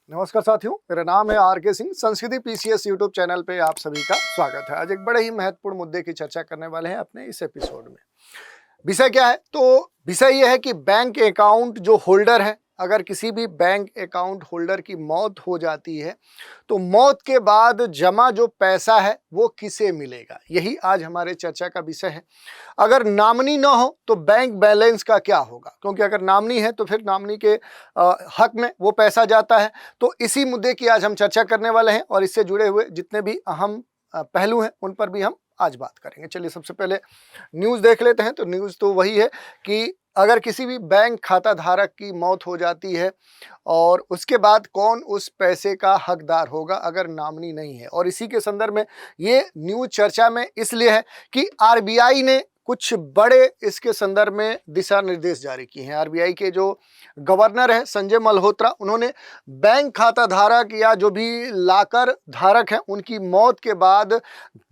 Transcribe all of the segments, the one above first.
नमस्कार साथियों, मेरा नाम है आर के सिंह। संस्कृति पीसीएस यूट्यूब चैनल पे आप सभी का स्वागत है। आज एक बड़े ही महत्वपूर्ण मुद्दे की चर्चा करने वाले हैं अपने इस एपिसोड में। विषय क्या है? तो विषय यह है कि बैंक अकाउंट जो होल्डर है, अगर किसी भी बैंक अकाउंट होल्डर की मौत हो जाती है तो मौत के बाद जमा जो पैसा है वो किसे मिलेगा, यही आज हमारे चर्चा का विषय है। अगर नामनी ना हो तो बैंक बैलेंस का क्या होगा, क्योंकि अगर नामनी है तो फिर नामनी के हक में वो पैसा जाता है। तो इसी मुद्दे की आज हम चर्चा करने वाले हैं और इससे जुड़े हुए जितने भी अहम पहलू हैं उन पर भी हम आज बात करेंगे। चलिए सबसे पहले न्यूज़ देख लेते हैं। तो न्यूज़ तो वही है कि अगर किसी भी बैंक खाता धारक की मौत हो जाती है और उसके बाद कौन उस पैसे का हकदार होगा अगर नामनी नहीं है। और इसी के संदर्भ में ये न्यूज़ चर्चा में इसलिए है कि आरबीआई ने कुछ बड़े इसके संदर्भ में दिशा निर्देश जारी किए हैं। आरबीआई के जो गवर्नर है संजय मल्होत्रा, उन्होंने बैंक खाता धारक या जो भी लाकर धारक हैं उनकी मौत के बाद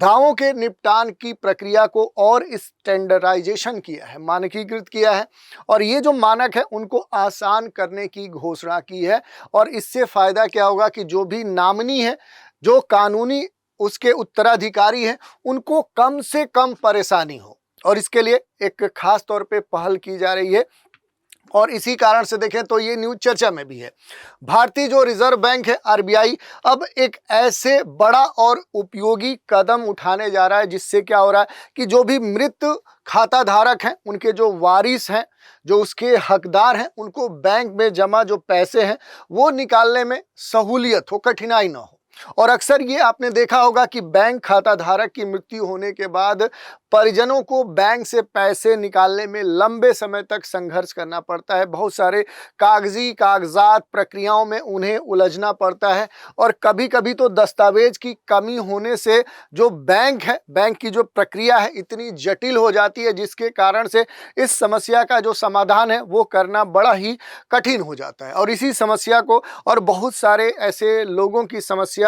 दावों के निपटान की प्रक्रिया को और स्टैंडर्डाइजेशन किया है, मानकीकृत किया है। और ये जो मानक है उनको आसान करने की घोषणा की है। और इससे फायदा क्या होगा कि जो भी नामनी है, जो कानूनी उसके उत्तराधिकारी हैं, उनको कम से कम परेशानी हो। और इसके लिए एक खास तौर पे पहल की जा रही है। और इसी कारण से देखें तो ये न्यूज़ चर्चा में भी है। भारतीय जो रिजर्व बैंक है आरबीआई अब एक ऐसे बड़ा और उपयोगी कदम उठाने जा रहा है जिससे क्या हो रहा है कि जो भी मृत खाता धारक हैं, उनके जो वारिस हैं, जो उसके हकदार हैं, उनको बैंक में जमा जो पैसे हैं वो निकालने में सहूलियत हो, कठिनाई ना हो। और अक्सर ये आपने देखा होगा कि बैंक खाता धारक की मृत्यु होने के बाद परिजनों को बैंक से पैसे निकालने में लंबे समय तक संघर्ष करना पड़ता है। बहुत सारे कागजात प्रक्रियाओं में उन्हें उलझना पड़ता है। और कभी कभी तो दस्तावेज की कमी होने से जो बैंक है, बैंक की जो प्रक्रिया है इतनी जटिल हो जाती है जिसके कारण से इस समस्या का जो समाधान है वो करना बड़ा ही कठिन हो जाता है। और इसी समस्या को और बहुत सारे ऐसे लोगों की समस्या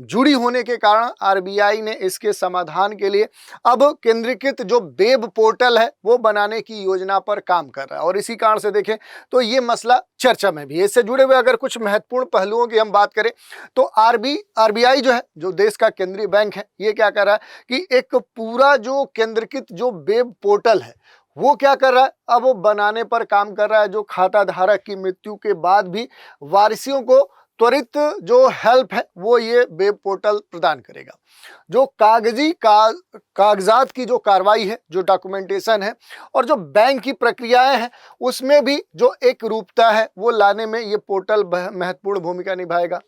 जुड़ी होने के कारण आरबीआई ने इसके समाधान के लिए अब केंद्रीकृत जो वेब पोर्टल है वो बनाने की योजना पर काम कर रहा है। और इसी कारण से देखें तो ये मसला चर्चा में भी है। इससे जुड़े हुए अगर कुछ महत्वपूर्ण पहलुओं की हम बात करें तो आरबीआई जो है, जो देश का केंद्रीय बैंक है, ये क्या कर रहा है कि एक पूरा जो केंद्रीकृत जो वेब पोर्टल है वो क्या कर रहा है, अब वो बनाने पर काम कर रहा है, जो खाता धारक की मृत्यु के बाद भी वारिसियों को त्वरित जो हेल्प है वो ये वेब पोर्टल प्रदान करेगा। जो कागजात की जो कार्रवाई है, जो डॉक्यूमेंटेशन है और जो बैंक की प्रक्रियाएं हैं उसमें भी जो एक रूपता है वो लाने में ये पोर्टल महत्वपूर्ण भूमिका निभाएगा।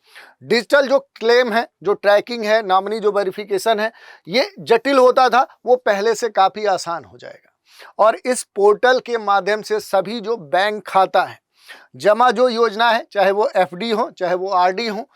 डिजिटल जो क्लेम है, जो ट्रैकिंग है, नामनी जो वेरिफिकेशन है, ये जटिल होता था, वो पहले से काफ़ी आसान हो जाएगा। और इस पोर्टल के माध्यम से सभी जो बैंक खाता है, जमा जो योजना है, चाहे वो एफडी हो चाहे वो आरडी हो,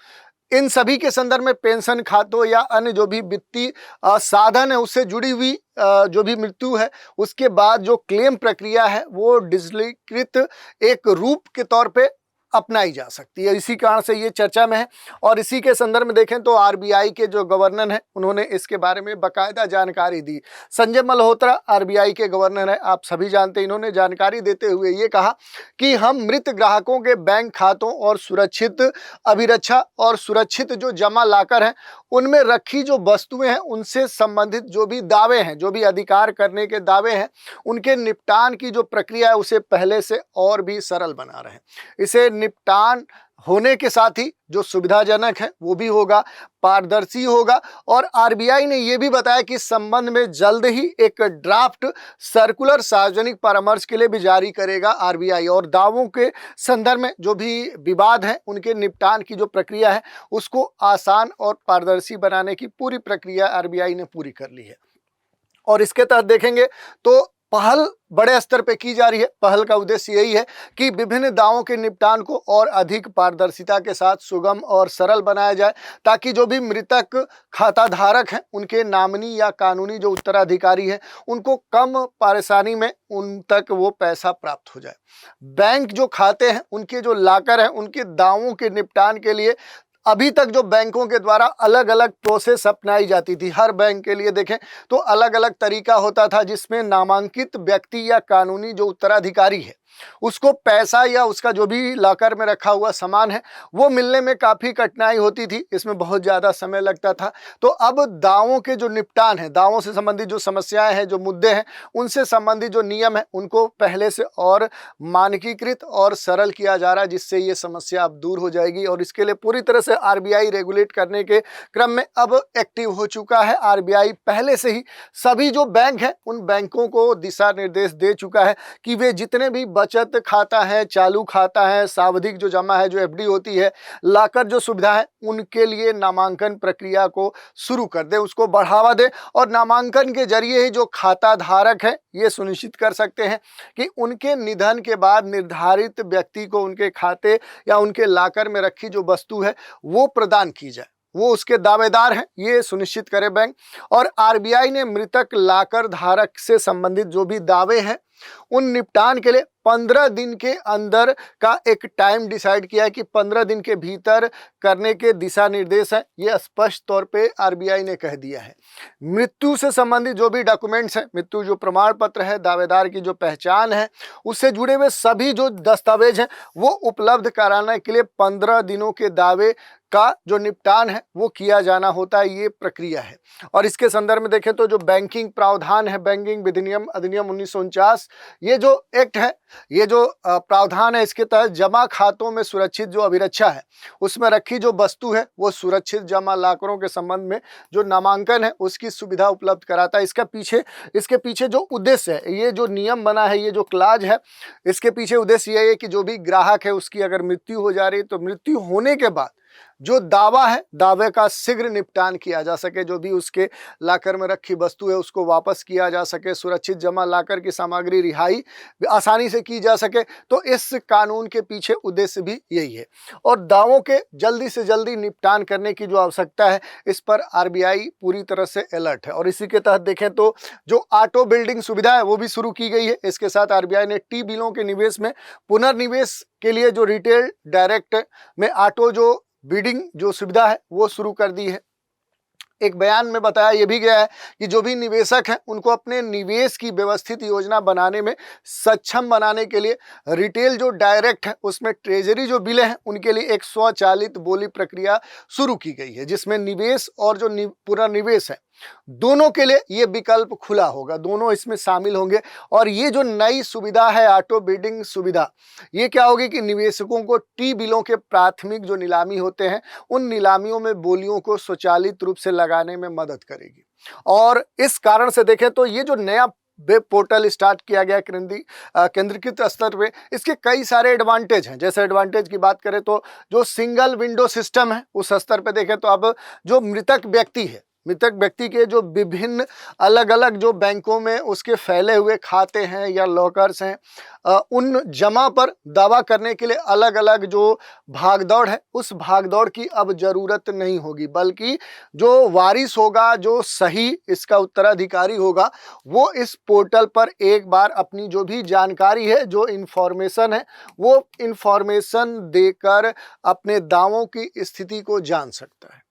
इन सभी के संदर्भ में पेंशन खातों या अन्य जो भी वित्तीय साधन है उससे जुड़ी हुई जो भी मृत्यु है उसके बाद जो क्लेम प्रक्रिया है वो डिजिटलीकृत एक रूप के तौर पे अपनाई जा सकती है। इसी कारण से ये चर्चा में है। और इसी के संदर्भ में देखें तो आरबीआई के जो गवर्नर हैं उन्होंने इसके बारे में बाकायदा जानकारी दी। संजय मल्होत्रा आरबीआई के गवर्नर हैं, आप सभी जानते हैं। इन्होंने जानकारी देते हुए ये कहा कि हम मृत ग्राहकों के बैंक खातों और सुरक्षित अभिरक्षा और सुरक्षित जो जमा लाकर हैं उनमें रखी जो वस्तुएं हैं उनसे संबंधित जो भी दावे हैं, जो भी अधिकार करने के दावे हैं, उनके निपटान की जो प्रक्रिया है उसे पहले से और भी सरल बना रहे हैं। इसे निपटान होने के साथ ही जो सुविधाजनक है वो भी होगा, पारदर्शी होगा। और आरबीआई ने ये भी बताया कि इस संबंध में जल्द ही एक ड्राफ्ट सर्कुलर सार्वजनिक परामर्श के लिए भी जारी करेगा आरबीआई। और दावों के संदर्भ में जो भी विवाद है उनके निपटान की जो प्रक्रिया है उसको आसान और पारदर्शी बनाने की पूरी प्रक्रिया आरबीआई ने पूरी कर ली है। और इसके तहत देखेंगे तो पहल बड़े स्तर पे की जा रही है। पहल का उद्देश्य यही है कि विभिन्न दावों के निपटान को और अधिक पारदर्शिता के साथ सुगम और सरल बनाया जाए, ताकि जो भी मृतक खाता धारक हैं उनके नामनी या कानूनी जो उत्तराधिकारी हैं उनको कम परेशानी में उन तक वो पैसा प्राप्त हो जाए। बैंक जो खाते हैं, उनके जो लाकर हैं, उनके दावों के निपटान के लिए अभी तक जो बैंकों के द्वारा अलग अलग प्रोसेस अपनाई जाती थी, हर बैंक के लिए देखें तो अलग अलग तरीका होता था जिसमें नामांकित व्यक्ति या कानूनी जो उत्तराधिकारी है उसको पैसा या उसका जो भी लॉकर में रखा हुआ सामान है वो मिलने में काफ़ी कठिनाई होती थी, इसमें बहुत ज़्यादा समय लगता था। तो अब दावों के जो निपटान है, दावों से संबंधित जो समस्याएं हैं, जो मुद्दे हैं, उनसे संबंधित जो नियम है उनको पहले से और मानकीकृत और सरल किया जा रहा है, जिससे ये समस्या अब दूर हो जाएगी। और इसके लिए पूरी तरह से आरबीआई रेगुलेट करने के क्रम में अब एक्टिव हो चुका है। आरबीआई पहले से ही सभी जो बैंक हैं उन बैंकों को दिशा निर्देश दे चुका है कि वे जितने भी बचत खाता है, चालू खाता है, सावधिक जो जमा है, जो एफडी होती है, लॉकर जो सुविधा है, उनके लिए नामांकन प्रक्रिया को शुरू कर दे, उसको बढ़ावा दे। और नामांकन के जरिए ही जो खाता धारक है ये सुनिश्चित कर सकते हैं कि उनके निधन के बाद निर्धारित व्यक्ति को उनके खाते या उनके लॉकर में रखी जो वस्तु है वो प्रदान की जाए, वो उसके दावेदार हैं, ये सुनिश्चित करे बैंक। और आरबीआई ने मृतक लॉकर धारक से संबंधित जो भी दावे हैं उन निपटान के लिए 15 दिन के अंदर का एक टाइम डिसाइड किया है कि 15 दिन के भीतर करने के दिशा निर्देश हैं, ये स्पष्ट तौर पे आरबीआई ने कह दिया है। मृत्यु से संबंधित जो भी डॉक्यूमेंट्स हैं, मृत्यु जो प्रमाण पत्र है, दावेदार की जो पहचान है, उससे जुड़े हुए सभी जो दस्तावेज हैं वो उपलब्ध कराने के लिए 15 दिनों के दावे का जो निपटान है वो किया जाना होता है, ये प्रक्रिया है। और इसके संदर्भ में देखें तो जो बैंकिंग प्रावधान है, बैंकिंग विधिनियम अधिनियम 1949, ये जो एक्ट है, ये जो प्रावधान है, इसके तहत जमा खातों में सुरक्षित जो अभिरक्षा है, उसमें रखी जो वस्तु है वो सुरक्षित जमा लॉकरों के संबंध में जो नामांकन है उसकी सुविधा उपलब्ध कराता है। इसके पीछे जो उद्देश्य है, ये जो नियम बना है, ये जो क्लाज है, इसके पीछे उद्देश्य यही है कि जो भी ग्राहक है उसकी अगर मृत्यु हो जा रही है तो मृत्यु होने के बाद जो दावा है, दावे का शीघ्र निपटान किया जा सके, जो भी उसके लॉकर में रखी वस्तु है उसको वापस किया जा सके, सुरक्षित जमा लॉकर की सामग्री रिहाई आसानी से की जा सके। तो इस कानून के पीछे उद्देश्य भी यही है। और दावों के जल्दी से जल्दी निपटान करने की जो आवश्यकता है, इस पर आरबीआई पूरी तरह से अलर्ट है। और इसी के तहत देखें तो जो ऑटो बिल्डिंग सुविधा है वो भी शुरू की गई है। इसके साथ आरबीआई ने टी बिलों के निवेश में पुनर्निवेश के लिए जो रिटेल डायरेक्ट में ऑटो जो बिडिंग जो सुविधा है वो शुरू कर दी है। एक बयान में बताया यह भी गया है कि जो भी निवेशक हैं उनको अपने निवेश की व्यवस्थित योजना बनाने में सक्षम बनाने के लिए रिटेल जो डायरेक्ट है उसमें ट्रेजरी जो बिलें हैं उनके लिए एक स्वचालित बोली प्रक्रिया शुरू की गई है, जिसमें निवेश और जो पुनर्निवेश है दोनों के लिए ये विकल्प खुला होगा, दोनों इसमें शामिल होंगे। और ये जो नई सुविधा है ऑटो बिडिंग सुविधा, ये क्या होगी कि निवेशकों को टी बिलों के प्राथमिक जो नीलामी होते हैं उन नीलामियों में बोलियों को स्वचालित रूप से लगाने में मदद करेगी। और इस कारण से देखें तो ये जो नया वेब पोर्टल स्टार्ट किया गया केंद्रीकृत स्तर पे, इसके कई सारे एडवांटेज हैं। जैसे एडवांटेज की बात करें तो जो सिंगल विंडो सिस्टम है उस स्तर पे देखें तो अब जो मृतक व्यक्ति के जो विभिन्न अलग अलग जो बैंकों में उसके फैले हुए खाते हैं या लॉकर्स हैं, उन जमा पर दावा करने के लिए अलग अलग जो भागदौड़ है उस भागदौड़ की अब जरूरत नहीं होगी, बल्कि जो वारिस होगा, जो सही इसका उत्तराधिकारी होगा, वो इस पोर्टल पर एक बार अपनी जो भी जानकारी है, जो इन्फॉर्मेशन है, वो इन्फॉर्मेशन देकर अपने दावों की स्थिति को जान सकता है।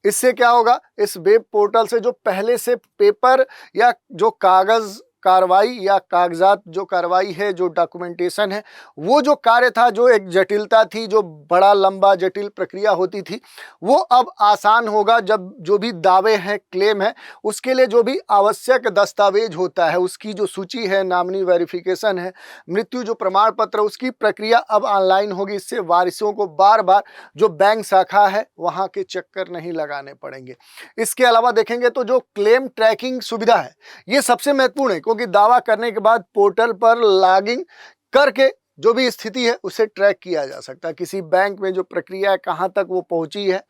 इससे क्या होगा, इस वेब पोर्टल से जो पहले से पेपर या जो कागज कार्रवाई या कागजात जो कार्रवाई है, जो डॉक्यूमेंटेशन है, वो जो कार्य था, जो एक जटिलता थी, जो बड़ा लंबा जटिल प्रक्रिया होती थी, वो अब आसान होगा। जब जो भी दावे हैं, क्लेम है, उसके लिए जो भी आवश्यक दस्तावेज होता है, उसकी जो सूची है, नामनी वेरिफिकेशन है, मृत्यु जो प्रमाण पत्र, उसकी प्रक्रिया अब ऑनलाइन होगी। इससे वारिसों को बार बार जो बैंक शाखा है वहाँ के चक्कर नहीं लगाने पड़ेंगे। इसके अलावा देखेंगे तो जो क्लेम ट्रैकिंग सुविधा है ये सबसे महत्वपूर्ण है, क्योंकि दावा करने के बाद पोर्टल पर लॉगिन करके जो भी स्थिति है उसे ट्रैक किया जा सकता है। किसी बैंक में जो प्रक्रिया है कहाँ तक वो पहुंची है,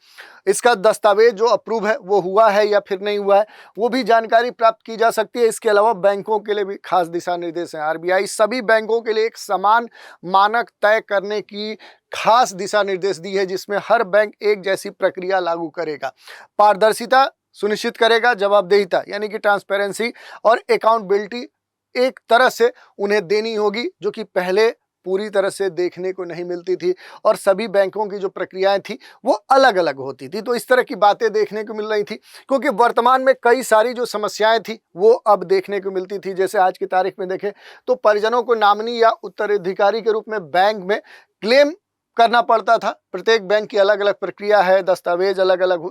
इसका दस्तावेज जो अप्रूव है वो हुआ है या फिर नहीं हुआ है, वो भी जानकारी प्राप्त की जा सकती है। इसके अलावा बैंकों के लिए भी खास दिशा निर्देश हैं। आरबीआई सभी बैंकों के लिए एक समान मानक तय करने की खास दिशा निर्देश दी है, जिसमें हर बैंक एक जैसी प्रक्रिया लागू करेगा, पारदर्शिता सुनिश्चित करेगा, जवाबदेहिता यानी कि ट्रांसपेरेंसी और अकाउंटेबिलिटी एक तरह से उन्हें देनी होगी, जो कि पहले पूरी तरह से देखने को नहीं मिलती थी और सभी बैंकों की जो प्रक्रियाएं थी वो अलग अलग होती थी। तो इस तरह की बातें देखने को मिल रही थी, क्योंकि वर्तमान में कई सारी जो समस्याएं थी वो अब देखने को मिलती थी। जैसे आज की तारीख में देखें तो परिजनों को नॉमिनी या उत्तराधिकारी के रूप में बैंक में क्लेम करना पड़ता था। प्रत्येक बैंक की अलग अलग प्रक्रिया है, दस्तावेज अलग अलग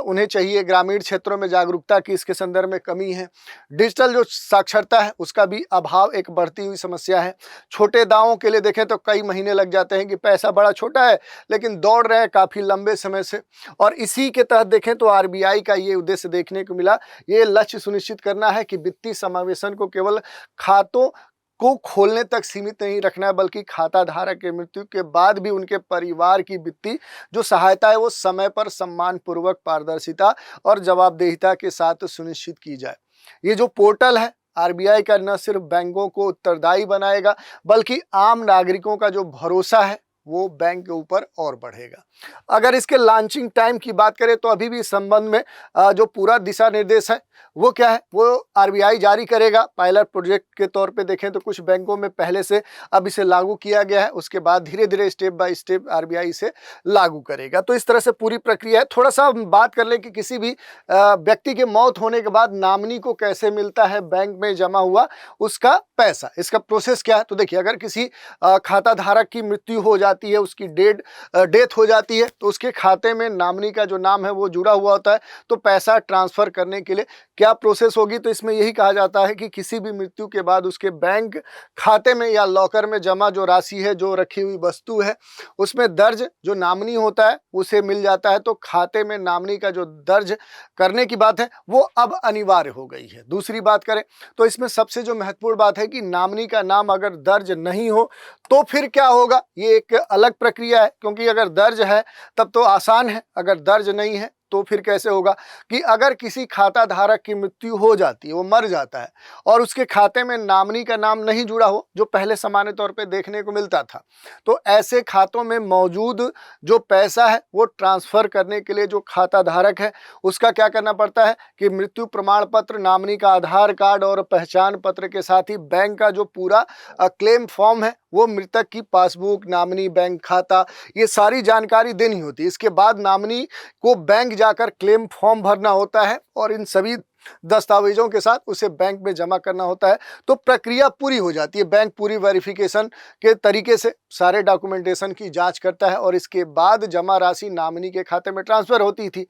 उन्हें चाहिए। ग्रामीण क्षेत्रों में जागरूकता की इसके संदर्भ में कमी है। डिजिटल जो साक्षरता है उसका भी अभाव एक बढ़ती हुई समस्या है। छोटे दावों के लिए देखें तो कई महीने लग जाते हैं कि पैसा बड़ा छोटा है लेकिन दौड़ रहे हैं काफ़ी लंबे समय से। और इसी के तहत देखें तो आरबीआई का ये उद्देश्य देखने को मिला, ये लक्ष्य सुनिश्चित करना है कि वित्तीय समावेशन को केवल खातों को खोलने तक सीमित नहीं रखना है, बल्कि खाता धारक के मृत्यु के बाद भी उनके परिवार की वित्तीय जो सहायता है वो समय पर सम्मान पूर्वक, पारदर्शिता और जवाबदेहिता के साथ सुनिश्चित की जाए। ये जो पोर्टल है आरबीआई का न सिर्फ बैंकों को उत्तरदायी बनाएगा बल्कि आम नागरिकों का जो भरोसा है वो बैंक के ऊपर और बढ़ेगा। अगर इसके लॉन्चिंग टाइम की बात करें तो अभी भी इस संबंध में जो पूरा दिशा निर्देश है वो क्या है वो आरबीआई जारी करेगा। पायलट प्रोजेक्ट के तौर पे देखें तो कुछ बैंकों में पहले से अब इसे लागू किया गया है, उसके बाद धीरे धीरे स्टेप बाय स्टेप आरबीआई इसे लागू करेगा। तो इस तरह से पूरी प्रक्रिया है। थोड़ा सा बात कर लें कि किसी भी व्यक्ति के मौत होने के बाद नॉमिनी को कैसे मिलता है बैंक में जमा हुआ उसका पैसा, इसका प्रोसेस क्या है। तो देखिए, अगर किसी खाता धारक की मृत्यु हो जाती है, उसकी डेथ हो जाती है, तो उसके खाते में नॉमिनी का जो नाम है वो जुड़ा हुआ होता है। तो पैसा ट्रांसफर करने के लिए क्या प्रोसेस होगी, तो इसमें यही कहा जाता है कि किसी भी मृत्यु के बाद उसके बैंक खाते में या लॉकर में जमा जो राशि है, जो रखी हुई वस्तु है, उसमें दर्ज जो नॉमिनी होता है उसे मिल जाता है। तो खाते में नॉमिनी का जो दर्ज करने की बात है वो अब अनिवार्य हो गई है। दूसरी बात करें तो इसमें सबसे जो महत्वपूर्ण बात है कि नॉमिनी का नाम अगर दर्ज नहीं हो तो फिर क्या होगा, ये एक अलग प्रक्रिया है। क्योंकि अगर दर्ज है तब तो आसान है, अगर दर्ज नहीं है तो फिर कैसे होगा कि अगर किसी खाता धारक की मृत्यु हो जाती है, वो मर जाता है और उसके खाते में नॉमिनी का नाम नहीं जुड़ा हो, जो पहले सामान्य तौर पे देखने को मिलता था, तो ऐसे खातों में मौजूद जो पैसा है वो ट्रांसफर करने के लिए जो खाता धारक है उसका क्या करना पड़ता है कि मृत्यु प्रमाण पत्र, नॉमिनी का आधार कार्ड और पहचान पत्र के साथ ही बैंक का जो पूरा क्लेम फॉर्म है वो मृतक की पासबुक, नॉमिनी बैंक खाता, ये सारी जानकारी देनी होती है। इसके बाद नॉमिनी को बैंक जाकर क्लेम फॉर्म भरना होता है और इन सभी दस्तावेजों के साथ उसे बैंक में जमा करना होता है। तो प्रक्रिया पूरी हो जाती है। बैंक पूरी वेरिफिकेशन के तरीके से सारे डॉक्यूमेंटेशन की जांच करता है और इसके बाद जमा राशि नॉमिनी के खाते में ट्रांसफर होती थी।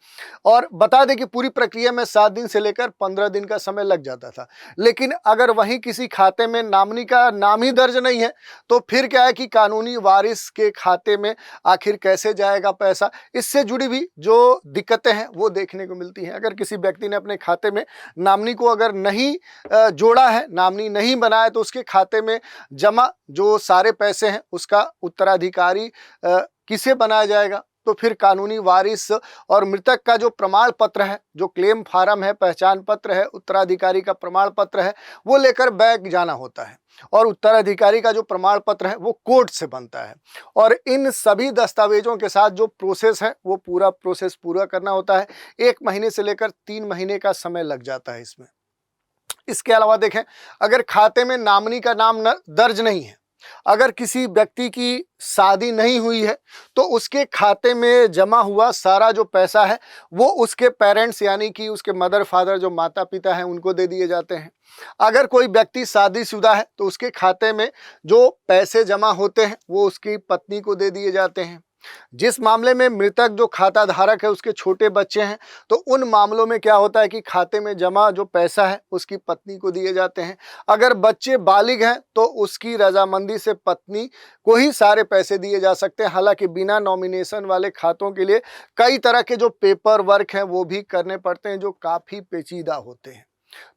और बता दें कि पूरी प्रक्रिया में 7 दिन से लेकर 15 दिन का समय लग जाता था। लेकिन अगर वहीं किसी खाते में नॉमिनी का नाम ही दर्ज नहीं है तो फिर क्या है कि कानूनी वारिस के खाते में आखिर कैसे जाएगा पैसा, इससे जुड़ी भी जो दिक्कतें हैं वो देखने को मिलती हैं। अगर किसी व्यक्ति ने अपने खाते में नॉमिनी को अगर नहीं जोड़ा है, नॉमिनी नहीं बनाया, तो उसके खाते में जमा जो सारे पैसे हैं उसका उत्तराधिकारी किसे बनाया जाएगा। तो फिर कानूनी वारिस और मृतक का जो प्रमाण पत्र है, जो क्लेम फार्म है, पहचान पत्र है, उत्तराधिकारी का प्रमाण पत्र है, वो लेकर बैंक जाना होता है और उत्तराधिकारी का जो प्रमाण पत्र है वो कोर्ट से बनता है। और इन सभी दस्तावेजों के साथ जो प्रोसेस है वो पूरा प्रोसेस पूरा करना होता है। 1 महीने से लेकर 3 महीने का समय लग जाता है इसमें। इसके अलावा देखें, अगर खाते में नॉमिनी का नाम दर्ज नहीं है, अगर किसी व्यक्ति की शादी नहीं हुई है, तो उसके खाते में जमा हुआ सारा जो पैसा है वो उसके पेरेंट्स यानी कि उसके मदर फादर जो माता पिता हैं उनको दे दिए जाते हैं। अगर कोई व्यक्ति शादीशुदा है तो उसके खाते में जो पैसे जमा होते हैं वो उसकी पत्नी को दे दिए जाते हैं। जिस मामले में मृतक जो खाता धारक है उसके छोटे बच्चे हैं, तो उन मामलों में क्या होता है कि खाते में जमा जो पैसा है उसकी पत्नी को दिए जाते हैं। अगर बच्चे बालिग हैं तो उसकी रजामंदी से पत्नी को ही सारे पैसे दिए जा सकते हैं। हालांकि बिना नॉमिनेशन वाले खातों के लिए कई तरह के जो पेपर वर्क हैं वो भी करने पड़ते हैं, जो काफ़ी पेचीदा होते हैं।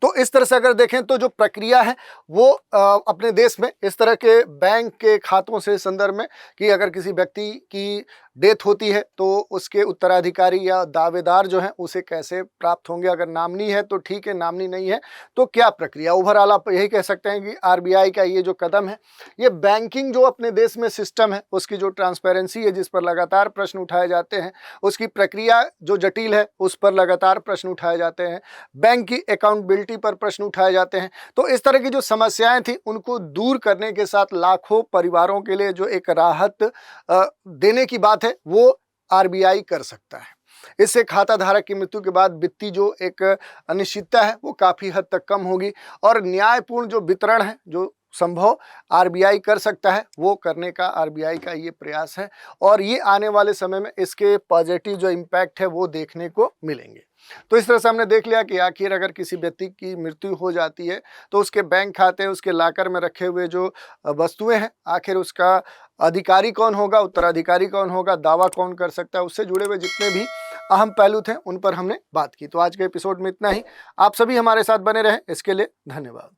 तो इस तरह से अगर देखें तो जो प्रक्रिया है वो अपने देश में इस तरह के बैंक के खातों से संदर्भ में कि अगर किसी व्यक्ति की डेथ होती है तो उसके उत्तराधिकारी या दावेदार जो हैं उसे कैसे प्राप्त होंगे, अगर नामनी है तो ठीक है, नामनी नहीं है तो क्या प्रक्रिया। ओवरऑल आप यही कह सकते हैं कि आरबीआई का ये जो कदम है, ये बैंकिंग जो अपने देश में सिस्टम है उसकी जो ट्रांसपेरेंसी है, जिस पर लगातार प्रश्न उठाए जाते हैं, उसकी प्रक्रिया जो जटिल है उस पर लगातार प्रश्न उठाए जाते हैं, बैंक की अकाउंटेबिलिटी पर प्रश्न उठाए जाते हैं। तो इस तरह की जो समस्याएं थी उनको दूर करने के साथ लाखों परिवारों के लिए जो एक राहत देने की बात है वो आरबीआई कर सकता है। इससे खाता धारक की मृत्यु के बाद वित्तीय जो एक अनिश्चितता है वो काफी हद तक कम होगी और न्यायपूर्ण जो वितरण है जो संभव आरबीआई कर सकता है वो करने का आरबीआई का ये प्रयास है और ये आने वाले समय में इसके पॉजिटिव जो इम्पैक्ट है वो देखने को मिलेंगे। तो इस तरह से हमने देख लिया कि आखिर अगर किसी व्यक्ति की मृत्यु हो जाती है तो उसके बैंक खाते, उसके लॉकर में रखे हुए जो वस्तुएं हैं, आखिर उसका अधिकारी कौन होगा, उत्तराधिकारी कौन होगा, दावा कौन कर सकता है, उससे जुड़े हुए जितने भी अहम पहलू थे उन पर हमने बात की। तो आज के एपिसोड में इतना ही। आप सभी हमारे साथ बने रहें, इसके लिए धन्यवाद।